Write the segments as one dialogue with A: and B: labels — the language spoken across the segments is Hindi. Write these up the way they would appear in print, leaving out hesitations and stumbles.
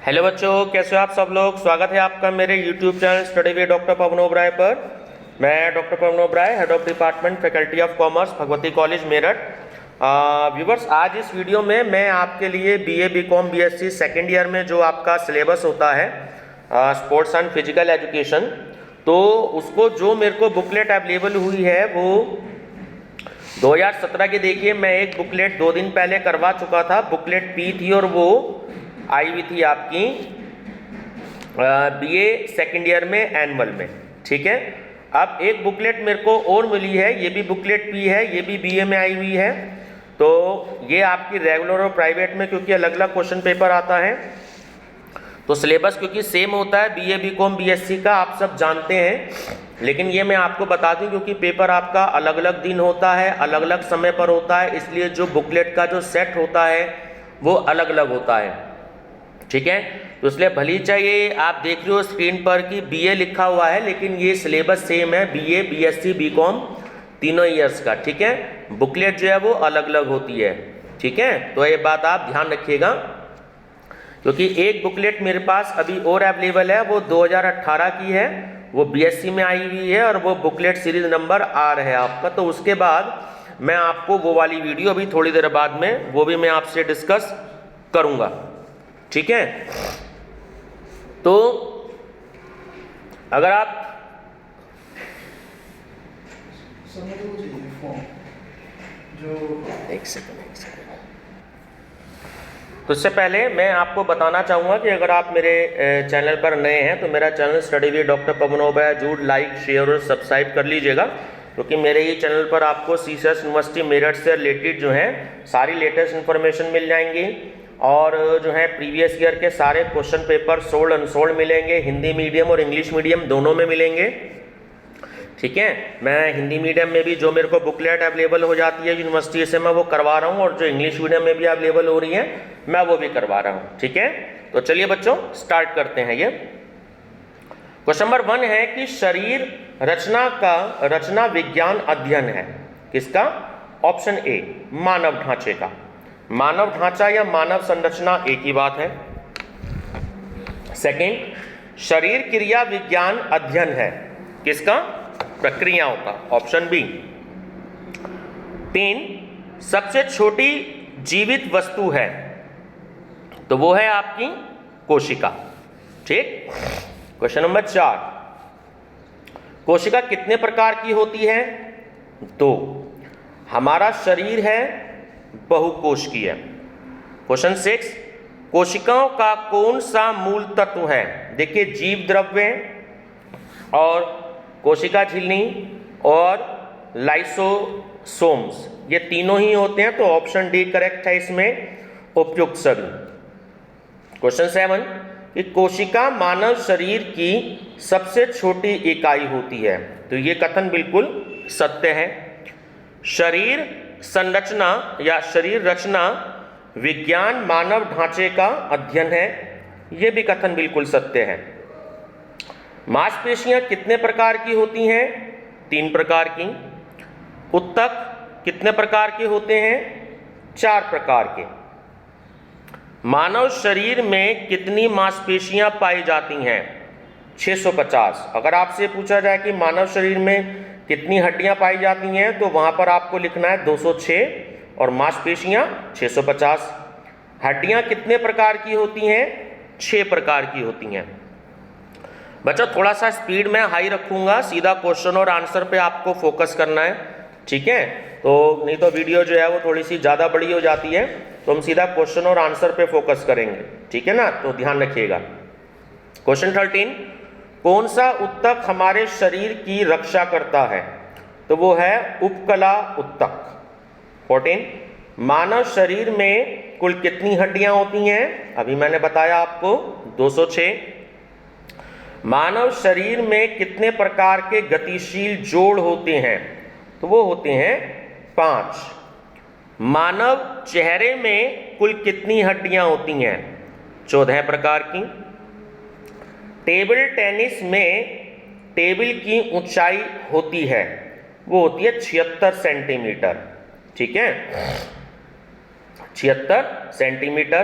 A: हेलो बच्चों, कैसे हो आप सब लोग। स्वागत है आपका मेरे YouTube channel study with doctor Pawan Oberoi पर। मैं doctor Pawan Oberoi, head of department faculty of commerce, Bhagwati college Meerut. Viewers, आज इस वीडियो में मैं आपके लिए BA BCom BSc second year में जो आपका सिलेबस होता है स्पोर्ट्स एंड फिजिकल एजुकेशन, तो उसको जो मेरे को बुकलेट अवेलेबल हुई है वो 2017 की। देखिए, मैं एक बुकलेट 2 दिन पहले करवा चुका था, बुकलेट P थी और वो आई हुई थी आपकी BA सेकेंड ईयर में एनुअल में। ठीक है, अब एक बुकलेट मेरे को और मिली है, ये भी बुकलेट P है, ये भी BA में आई हुई है। तो ये आपकी रेगुलर और प्राइवेट में, क्योंकि अलग अलग क्वेश्चन पेपर आता है तो सिलेबस क्योंकि सेम होता है BA BCom BSc का, आप सब जानते हैं। लेकिन ये मैं आपको बता दूं क्योंकि पेपर आपका अलग अलग दिन होता है, अलग अलग समय पर होता है, इसलिए जो बुकलेट का जो सेट होता है वो अलग अलग होता है। ठीक है, तो इसलिए भली चाहिए आप देख रहे हो स्क्रीन पर कि BA लिखा हुआ है, लेकिन ये सिलेबस सेम है, BA BSc BCom तीनों ईयर्स का। ठीक है, बुकलेट जो है वो अलग अलग होती है। ठीक है, तो ये बात आप ध्यान रखिएगा, क्योंकि एक बुकलेट मेरे पास अभी और अवेलेबल है, वो 2018 की है, वो BSc में आई हुई है और वो बुकलेट सीरीज नंबर R है आपका। तो उसके बाद मैं आपको वो वाली वीडियो अभी थोड़ी देर बाद में वो भी मैं आपसे डिस्कस करूंगा। ठीक है, तो अगर आप एक सेकंड तो इससे पहले मैं आपको बताना चाहूँगा कि अगर आप मेरे चैनल पर नए हैं तो मेरा channel study with doctor Pawan Oberoi जरूर लाइक, शेयर और सब्सक्राइब कर लीजिएगा, क्योंकि मेरे ही चैनल पर आपको CSS यूनिवर्सिटी मेरठ से रिलेटेड जो है सारी लेटेस्ट इन्फॉर्मेशन मिल जाएंगी और जो है प्रीवियस ईयर के सारे क्वेश्चन पेपर सोल्ड अनसोल्ड मिलेंगे, हिंदी मीडियम और इंग्लिश मीडियम दोनों में मिलेंगे। ठीक है, मैं हिंदी मीडियम में भी जो मेरे को बुकलेट अवेलेबल हो जाती है यूनिवर्सिटी से मैं वो करवा रहा हूँ, और जो इंग्लिश मीडियम में भी अवेलेबल हो रही है मैं वो भी करवा रहा हूँ। ठीक है, तो चलिए बच्चों स्टार्ट करते हैं। ये क्वेश्चन नंबर 1 है कि शरीर रचना का रचना विज्ञान अध्ययन है किसका। ऑप्शन A मानव ढांचे का। मानव ढांचा या मानव संरचना एक ही बात है। सेकंड, शरीर क्रिया विज्ञान अध्ययन है किसका, प्रक्रियाओं का। Option B। 3, सबसे छोटी जीवित वस्तु है तो वो है आपकी कोशिका। ठीक, क्वेश्चन नंबर 4, कोशिका कितने प्रकार की होती है। 2, हमारा शरीर है बहुकोशिकीय। क्वेश्चन 6, कोशिकाओं का कौन सा मूल तत्व है। देखिए, जीव द्रव्य और कोशिका झिल्ली और लाइसोसोम्स ये तीनों ही होते हैं, तो ऑप्शन D करेक्ट है इसमें, उपयुक्त सभी। क्वेश्चन 7, कि कोशिका मानव शरीर की सबसे छोटी इकाई होती है, तो ये कथन बिल्कुल सत्य है। शरीर संरचना या शरीर रचना विज्ञान मानव ढांचे का अध्ययन है, यह भी कथन बिल्कुल सत्य है। मांसपेशियां कितने प्रकार की होती हैं। 3 प्रकार की। उत्तक कितने प्रकार के होते हैं। 4 प्रकार के। मानव शरीर में कितनी मांसपेशियां पाई जाती हैं। 650। अगर आपसे पूछा जाए कि मानव शरीर में कितनी हड्डियां पाई जाती हैं तो वहां पर आपको लिखना है 206 और मांसपेशियां 650। हड्डियां कितने प्रकार की होती हैं। 6 प्रकार की होती हैं। बच्चों, थोड़ा सा स्पीड में हाई रखूंगा, सीधा क्वेश्चन और आंसर पे आपको फोकस करना है। ठीक है, तो नहीं तो वीडियो जो है वो थोड़ी सी ज़्यादा बड़ी हो जाती है, तो हम सीधा क्वेश्चन और आंसर पे फोकस करेंगे। ठीक है ना, तो ध्यान रखिएगा। क्वेश्चन 13, कौन सा उत्तक हमारे शरीर की रक्षा करता है, तो वो है उपकला उत्तक। 14, मानव शरीर में कुल कितनी हड्डियां होती हैं, अभी मैंने बताया आपको 206। मानव शरीर में कितने प्रकार के गतिशील जोड़ होते हैं, तो वो होते हैं 5। मानव चेहरे में कुल कितनी हड्डियां होती हैं, 14 प्रकार की। टेबल टेनिस में टेबल की ऊंचाई होती है, वो होती है 76 सेंटीमीटर। ठीक है, 76 सेंटीमीटर।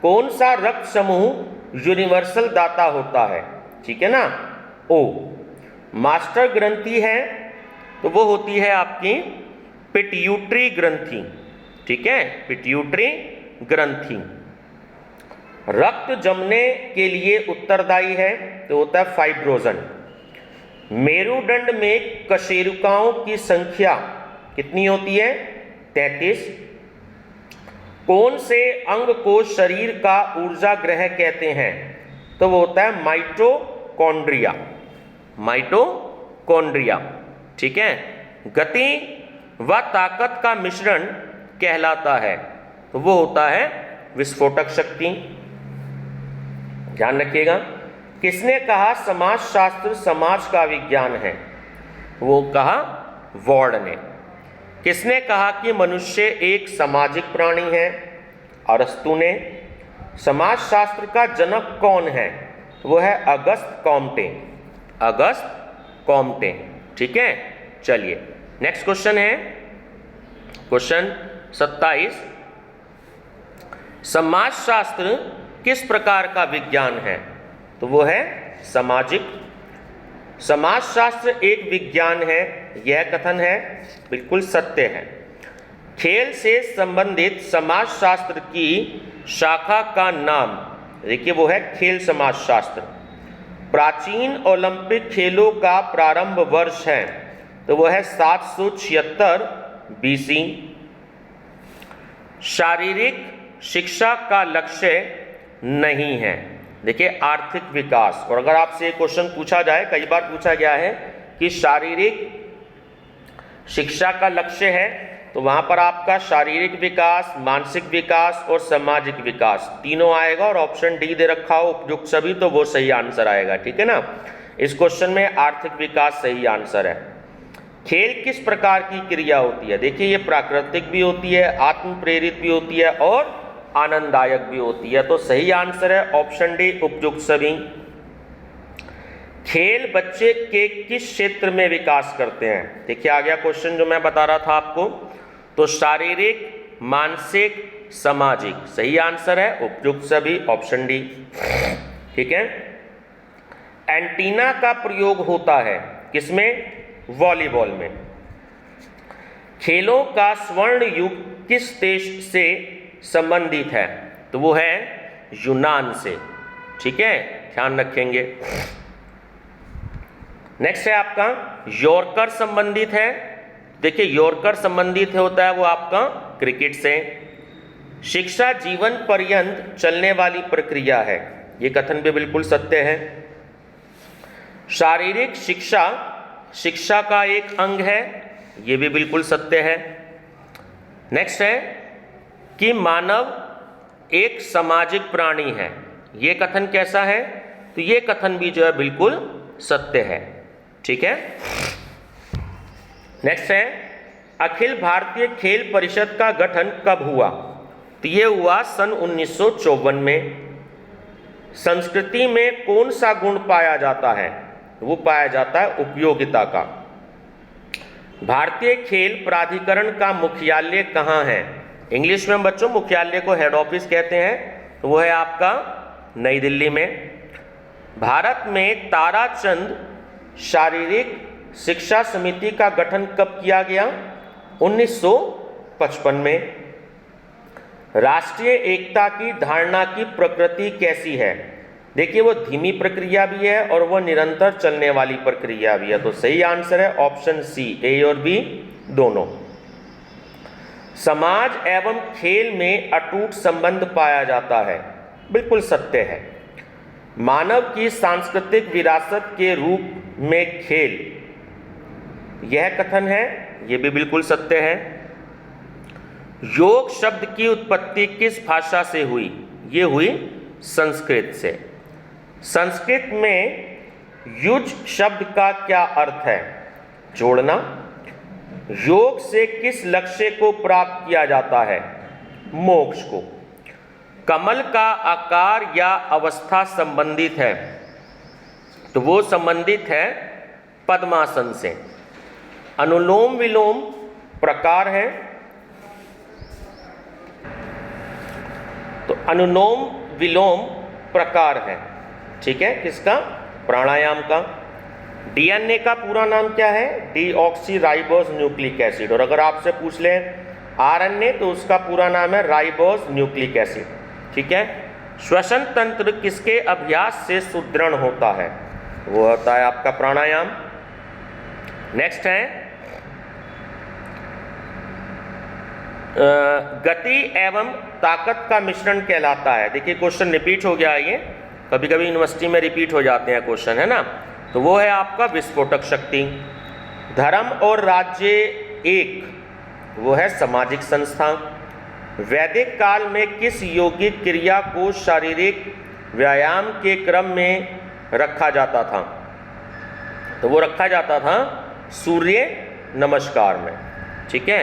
A: कौन सा रक्त समूह यूनिवर्सल दाता होता है, ठीक है ना। ओ मास्टर ग्रंथि है तो वो होती है आपकी पिट्यूटरी ग्रंथि, ठीक है, पिट्यूटरी ग्रंथि। रक्त जमने के लिए उत्तरदायी है तो होता है फाइब्रोजन। मेरुदंड में कशेरुकाओं की संख्या कितनी होती है? 33। कौन से अंग को शरीर का ऊर्जा ग्रह कहते हैं? तो वो होता है माइटोकॉन्ड्रिया, माइटोकॉन्ड्रिया, ठीक है। गति व ताकत का मिश्रण कहलाता है तो वो होता है विस्फोटक शक्ति। ध्यान रखिएगा। किसने कहा समाजशास्त्र समाज का विज्ञान है? वो कहा वॉर्ड ने। किसने कहा कि मनुष्य एक सामाजिक प्राणी है? अरस्तु ने। समाजशास्त्र का जनक कौन है? वो है अगस्त कॉम्टे, अगस्त कॉम्टे, ठीक है। चलिए नेक्स्ट क्वेश्चन है क्वेश्चन 27। समाजशास्त्र किस प्रकार का विज्ञान है? तो वो है सामाजिक। समाजशास्त्र एक विज्ञान है, यह कथन है बिल्कुल सत्य है। खेल से संबंधित समाजशास्त्र की शाखा का नाम देखिए वो है खेल समाजशास्त्र। प्राचीन ओलंपिक खेलों का प्रारंभ वर्ष है तो वह है 776 BC। शारीरिक शिक्षा का लक्ष्य नहीं है। देखिए आर्थिक विकास, और अगर आपसे एक क्वेश्चन पूछा जाए, कई बार पूछा गया है कि शारीरिक शिक्षा का लक्ष्य है, तो वहां पर आपका शारीरिक विकास, मानसिक विकास और सामाजिक विकास तीनों आएगा, और ऑप्शन डी दे रखा हो उपयुक्त सभी, तो वो सही आंसर आएगा, ठीक है ना। इस क्वेश्चन में आर्थिक विकास सही आंसर है। खेल किस प्रकार की क्रिया होती है? देखिए ये प्राकृतिक भी होती है, आत्म प्रेरित भी होती है और आनंददायक भी होती है, तो सही आंसर है ऑप्शन डी उपयुक्त सभी। खेल बच्चे के किस क्षेत्र में विकास करते हैं? देखिए आ गया क्वेश्चन जो मैं बता रहा था आपको, तो शारीरिक, मानसिक, सामाजिक, सही आंसर है उपयुक्त सभी ऑप्शन डी, ठीक है। एंटीना का प्रयोग होता है किसमें? वॉलीबॉल में। खेलों का स्वर्ण युग किस देश से संबंधित है? तो वो है यूनान से, ठीक है, ध्यान रखेंगे। नेक्स्ट है आपका यॉर्कर संबंधित है। देखिए यॉर्कर संबंधित होता है वो आपका क्रिकेट से। शिक्षा जीवन पर्यंत चलने वाली प्रक्रिया है, ये कथन भी बिल्कुल सत्य है। शारीरिक शिक्षा शिक्षा का एक अंग है, ये भी बिल्कुल सत्य है। नेक्स्ट है कि मानव एक सामाजिक प्राणी है, ये कथन कैसा है? तो ये कथन भी जो है बिल्कुल सत्य है, ठीक है। नेक्स्ट है अखिल भारतीय खेल परिषद का गठन कब हुआ? तो ये हुआ सन 1954 में। संस्कृति में कौन सा गुण पाया जाता है? वो पाया जाता है उपयोगिता का। भारतीय खेल प्राधिकरण का मुख्यालय कहाँ है? इंग्लिश में बच्चों मुख्यालय को हेड ऑफिस कहते हैं, तो वो है आपका नई दिल्ली में। भारत में ताराचंद शारीरिक शिक्षा समिति का गठन कब किया गया? 1955 में। राष्ट्रीय एकता की धारणा की प्रकृति कैसी है? देखिए वो धीमी प्रक्रिया भी है और वो निरंतर चलने वाली प्रक्रिया भी है, तो सही आंसर है ऑप्शन सी, ए और बी दोनों। समाज एवं खेल में अटूट संबंध पाया जाता है, बिल्कुल सत्य है। मानव की सांस्कृतिक विरासत के रूप में खेल, यह कथन है, यह भी बिल्कुल सत्य है। योग शब्द की उत्पत्ति किस भाषा से हुई? ये हुई संस्कृत से। संस्कृत में युज शब्द का क्या अर्थ है? जोड़ना। योग से किस लक्ष्य को प्राप्त किया जाता है? मोक्ष को। कमल का आकार या अवस्था संबंधित है, तो वो संबंधित है पद्मासन से। अनुलोम विलोम प्रकार है, तो अनुलोम विलोम प्रकार है, ठीक है, किसका? प्राणायाम का। डीएनए का पूरा नाम क्या है? Deoxy nucleic acid. और अगर आपसे पूछ लें आरएनए तो उसका पूरा नाम है राइबोस न्यूक्लिक एसिड, ठीक है। श्वसन तंत्र किसके अभ्यास से सुदृढ़ होता है? वो होता है आपका प्राणायाम। नेक्स्ट है गति एवं ताकत का मिश्रण कहलाता है। देखिए क्वेश्चन रिपीट हो गया है, ये कभी कभी यूनिवर्सिटी में रिपीट हो जाते हैं क्वेश्चन, है ना। तो वो है आपका विस्फोटक शक्ति। धर्म और राज्य एक, वो है सामाजिक संस्था। वैदिक काल में किस यौगिक क्रिया को शारीरिक व्यायाम के क्रम में रखा जाता था? तो वो रखा जाता था सूर्य नमस्कार में, ठीक है।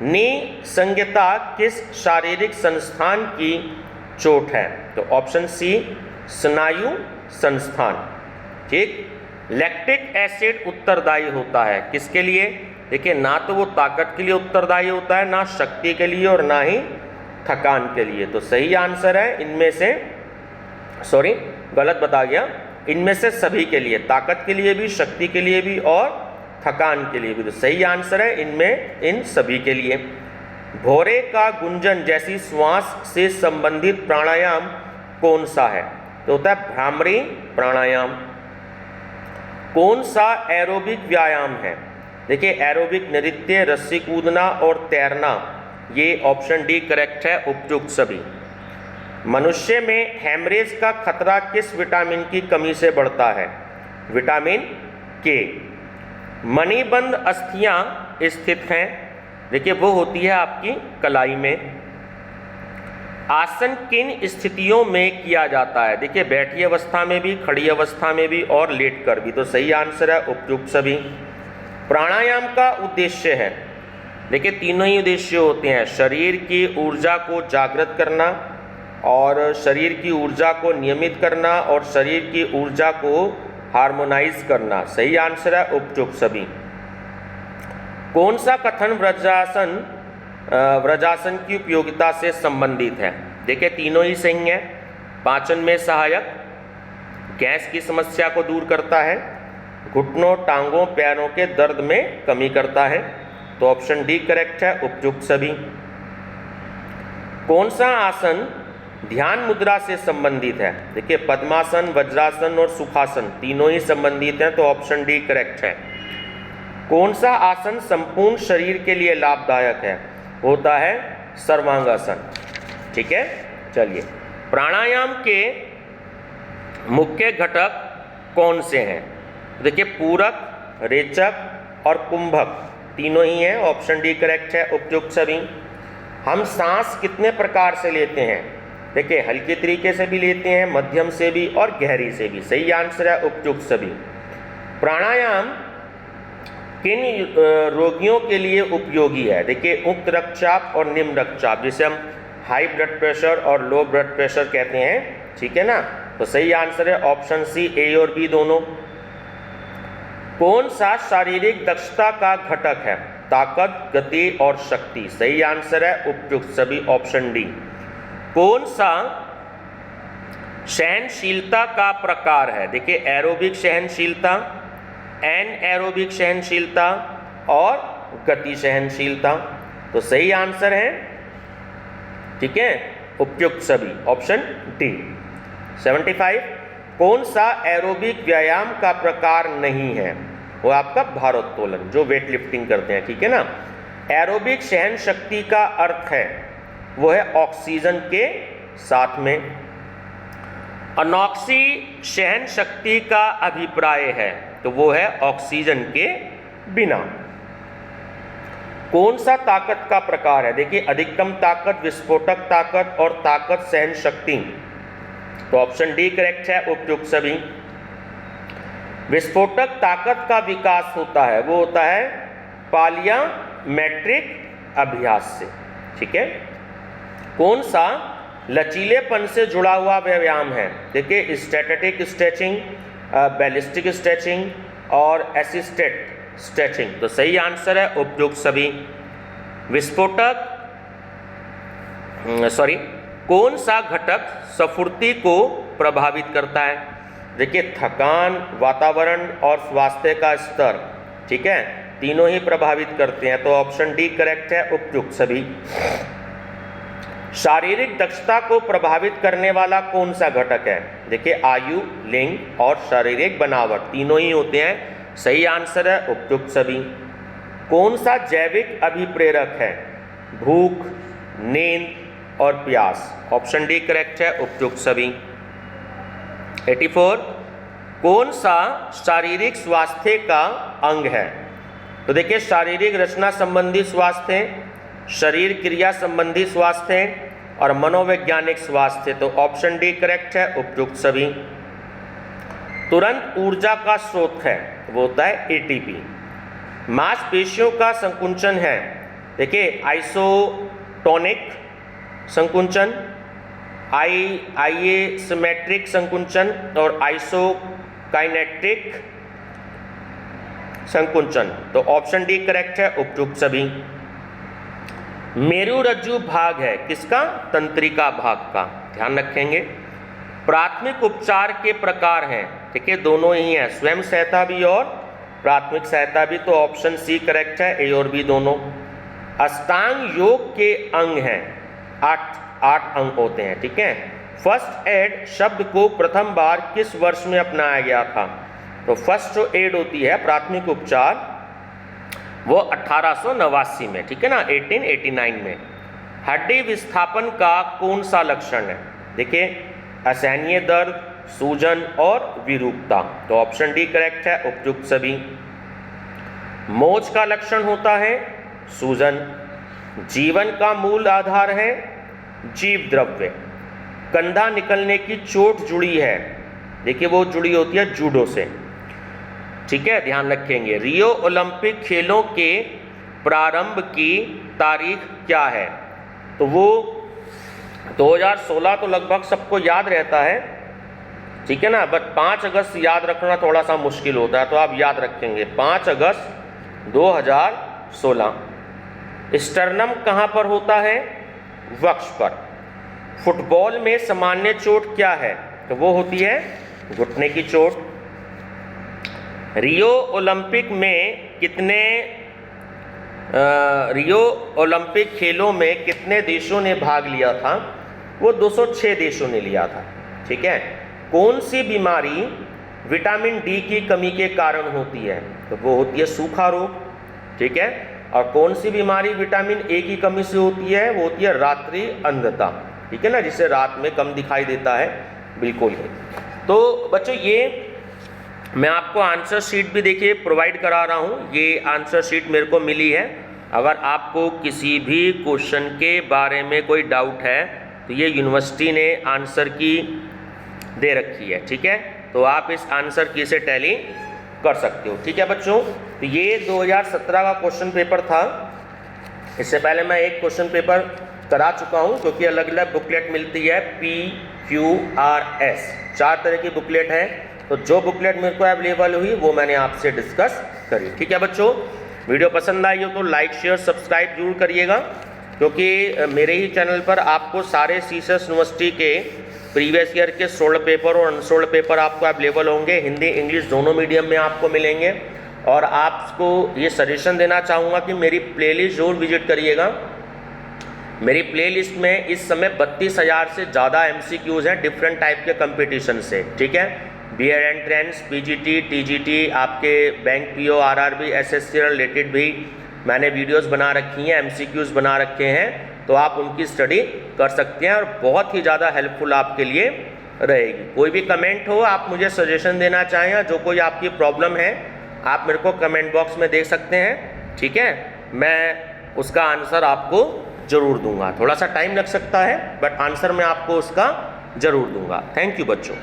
A: निसंज्ञता किस शारीरिक संस्थान की चोट है? तो ऑप्शन सी स्नायु संस्थान, ठीक। लैक्टिक एसिड उत्तरदायी होता है किसके लिए? देखिए ना तो वो ताकत के लिए उत्तरदायी होता है, ना शक्ति के लिए और ना ही थकान के लिए। तो सही आंसर है इनमें से, सॉरी गलत बता गया, इनमें से सभी के लिए, ताकत के लिए भी, शक्ति के लिए भी और थकान के लिए भी। तो सही आंसर है इनमें, इन सभी के लिए। भौरे का गुंजन जैसी श्वास से संबंधित प्राणायाम कौन सा है? तो होता है भ्रामरी प्राणायाम। कौन सा एरोबिक व्यायाम है? देखिए एरोबिक नृत्य, रस्सी कूदना और तैरना, ये ऑप्शन डी करेक्ट है, उपयुक्त सभी। मनुष्य में हेमरेज का खतरा किस विटामिन की कमी से बढ़ता है? विटामिन के। मणिबंध अस्थियां स्थित हैं, देखिए वो होती है आपकी कलाई में। आसन किन स्थितियों में किया जाता है? देखिए बैठी अवस्था में भी, खड़ी अवस्था में भी और लेट कर भी। तो सही आंसर है उपयुक्त सभी। प्राणायाम का उद्देश्य है, देखिए तीनों ही उद्देश्य होते हैं, शरीर की ऊर्जा को जागृत करना और शरीर की ऊर्जा को नियमित करना और शरीर की ऊर्जा को हार्मोनाइज करना। सही आंसर है उपयुक्त सभी। कौन सा कथन व्रजासन की उपयोगिता से संबंधित है? देखिए तीनों ही सही है। पाचन में सहायक, गैस की समस्या को दूर करता है, घुटनों, टांगों, पैरों के दर्द में कमी करता है। तो ऑप्शन डी करेक्ट है, उपयुक्त सभी। कौन सा आसन ध्यान मुद्रा से संबंधित है? देखिए पद्मासन, वज्रासन और सुखासन तीनों ही संबंधित हैं। तो ऑप्शन डी करेक्ट है। कौन सा आसन संपूर्ण शरीर के लिए लाभदायक है? होता है सर्वांगासन, ठीक है। चलिए, प्राणायाम के मुख्य घटक कौन से हैं? देखिए पूरक, रेचक और कुंभक तीनों ही हैं। ऑप्शन डी करेक्ट है, उपयुक्त सभी। हम सांस कितने प्रकार से लेते हैं? देखिए हल्के तरीके से भी लेते हैं, मध्यम से भी और गहरी से भी। सही आंसर है उपयुक्त सभी। प्राणायाम किन रोगियों के लिए उपयोगी है? देखिए उच्च रक्तचाप और निम्न रक्तचाप, जिसे हम हाई ब्लड प्रेशर और लो ब्लड प्रेशर कहते हैं, ठीक है ना। तो सही आंसर है ऑप्शन सी, ए और बी दोनों। कौन सा शारीरिक दक्षता का घटक है? ताकत, गति और शक्ति। सही आंसर है उपयुक्त सभी, ऑप्शन डी। कौन सा सहनशीलता का प्रकार है? देखिए एरोबिक सहनशीलता, एन एरोबिक सहनशीलता और गति सहनशीलता। तो सही आंसर है, ठीक है, उपयुक्त सभी, ऑप्शन डी। 75। कौन सा एरोबिक व्यायाम का प्रकार नहीं है? वो आपका भारोत्तोलन, जो वेट लिफ्टिंग करते हैं, ठीक है ना। एरोबिक सहन शक्ति का अर्थ है, वो है ऑक्सीजन के साथ में। अनॉक्सी सहन शक्ति का अभिप्राय है, तो वो है ऑक्सीजन के बिना। कौन सा ताकत का प्रकार है? देखिए अधिकतम ताकत, विस्फोटक ताकत और ताकत सहन शक्ति। तो ऑप्शन डी करेक्ट है, उपयुक्त सभी। विस्फोटक ताकत का विकास होता है, वो होता है पालियामेट्रिक अभ्यास से, ठीक है। कौन सा लचीलेपन से जुड़ा हुआ व्यायाम है? देखिए स्टैटिक स्ट्रेचिंग, बैलिस्टिक स्ट्रेचिंग और असिस्टेड स्ट्रेचिंग। तो सही आंसर है उपयुक्त सभी। कौन सा घटक स्फूर्ति को प्रभावित करता है। देखिए थकान, वातावरण और स्वास्थ्य का स्तर, ठीक है, तीनों ही प्रभावित करते हैं। तो ऑप्शन डी करेक्ट है, उपयुक्त सभी। शारीरिक दक्षता को प्रभावित करने वाला कौन सा घटक है? देखिए आयु, लिंग और शारीरिक बनावट तीनों ही होते हैं। सही आंसर है उपयुक्त सभी। कौन सा जैविक अभिप्रेरक है? भूख, नींद और प्यास। ऑप्शन डी करेक्ट है, उपयुक्त सभी। 84 कौन सा शारीरिक स्वास्थ्य का अंग है? तो देखिए शारीरिक रचना संबंधी स्वास्थ्य, शरीर क्रिया संबंधी स्वास्थ्य और मनोवैज्ञानिक स्वास्थ्य। तो ऑप्शन डी करेक्ट है, उपयुक्त सभी। तुरंत ऊर्जा का स्रोत है, वो होता है एटीपी। मांसपेशियों का संकुचन है, देखिए आइसोटोनिक संकुचन, आइसोमेट्रिक संकुचन और आइसोकाइनेटिक संकुचन। तो ऑप्शन डी करेक्ट है, उपयुक्त सभी। मेरुरज्जु भाग है किसका? तंत्रिका भाग का, ध्यान रखेंगे। प्राथमिक उपचार के प्रकार हैं, ठीक है, दोनों ही हैं, स्वयं सहायता भी और प्राथमिक सहायता भी। तो ऑप्शन सी करेक्ट है, ए और बी दोनों। अष्टांग योग के अंग हैं, 8 अंग होते हैं, ठीक है। फर्स्ट एड शब्द को प्रथम बार किस वर्ष में अपनाया गया था? तो फर्स्ट जो एड होती है प्राथमिक उपचार, वो 1889 में, ठीक है ना, 1889 में। हड्डी विस्थापन का कौन सा लक्षण है? देखिए असहनीय दर्द, सूजन और विरूपता। तो ऑप्शन डी करेक्ट है, उपयुक्त सभी। मोच का लक्षण होता है सूजन। जीवन का मूल आधार है जीव द्रव्य। कंधा निकलने की चोट जुड़ी है, देखिए वो जुड़ी होती है जूडो से, ठीक है, ध्यान रखेंगे। रियो ओलंपिक खेलों के प्रारंभ की तारीख क्या है? तो वो 2016 तो लगभग सबको याद रहता है, ठीक है ना, बट 5 अगस्त याद रखना थोड़ा सा मुश्किल होता है, तो आप याद रखेंगे 5 अगस्त 2016। स्टर्नम कहाँ पर होता है? वक्ष पर। फुटबॉल में सामान्य चोट क्या है? तो वो होती है घुटने की चोट। रियो ओलंपिक खेलों में कितने देशों ने भाग लिया था? वो 206 देशों ने लिया था, ठीक है। कौन सी बीमारी विटामिन डी की कमी के कारण होती है? तो वो होती है सूखा रोग, ठीक है। और कौन सी बीमारी विटामिन ए की कमी से होती है? वो होती है रात्रि अंधता, ठीक है ना, जिससे रात में कम दिखाई देता है, बिल्कुल ही। तो बच्चों ये मैं आपको आंसर शीट भी देखिए प्रोवाइड करा रहा हूँ, ये आंसर शीट मेरे को मिली है। अगर आपको किसी भी क्वेश्चन के बारे में कोई डाउट है तो ये यूनिवर्सिटी ने आंसर की दे रखी है, ठीक है, तो आप इस आंसर की से टैली कर सकते हो, ठीक है बच्चों। तो ये 2017 का क्वेश्चन पेपर था। इससे पहले मैं एक क्वेश्चन पेपर करा चुका हूँ, क्योंकि अलग अलग बुकलेट मिलती है, PQRS 4 तरह की बुकलेट है। तो जो बुकलेट मेरे को अवेलेबल हुई वो मैंने आपसे डिस्कस करी, ठीक है बच्चों। वीडियो पसंद आई हो तो लाइक शेयर सब्सक्राइब जरूर करिएगा, क्योंकि मेरे ही चैनल पर आपको सारे सीसेस यूनिवर्सिटी के प्रीवियस ईयर के सोल्ड पेपर और अनसोल्ड पेपर आपको अवेलेबल होंगे, हिंदी इंग्लिश दोनों मीडियम में आपको मिलेंगे। और आपको ये सजेशन देना चाहूँगा कि मेरी प्लेलिस्ट जरूर विजिट करिएगा। मेरी प्लेलिस्ट में इस समय 32,000 से ज़्यादा MCQs हैं डिफरेंट टाइप के कंपटीशन से, ठीक है। BEd एंट्रेंस, PGT, TGT, आपके बैंक PO, RRB, SSC से रिलेटेड भी मैंने वीडियोस बना रखी हैं, MCQs बना रखे हैं, तो आप उनकी स्टडी कर सकते हैं और बहुत ही ज़्यादा हेल्पफुल आपके लिए रहेगी। कोई भी कमेंट हो, आप मुझे सजेशन देना चाहें या जो कोई आपकी प्रॉब्लम है आप मेरे को कमेंट बॉक्स में दे सकते हैं, ठीक है। मैं उसका आंसर आपको ज़रूर दूंगा, थोड़ा सा टाइम लग सकता है बट आंसर मैं आपको उसका ज़रूर दूंगा। थैंक यू बच्चों।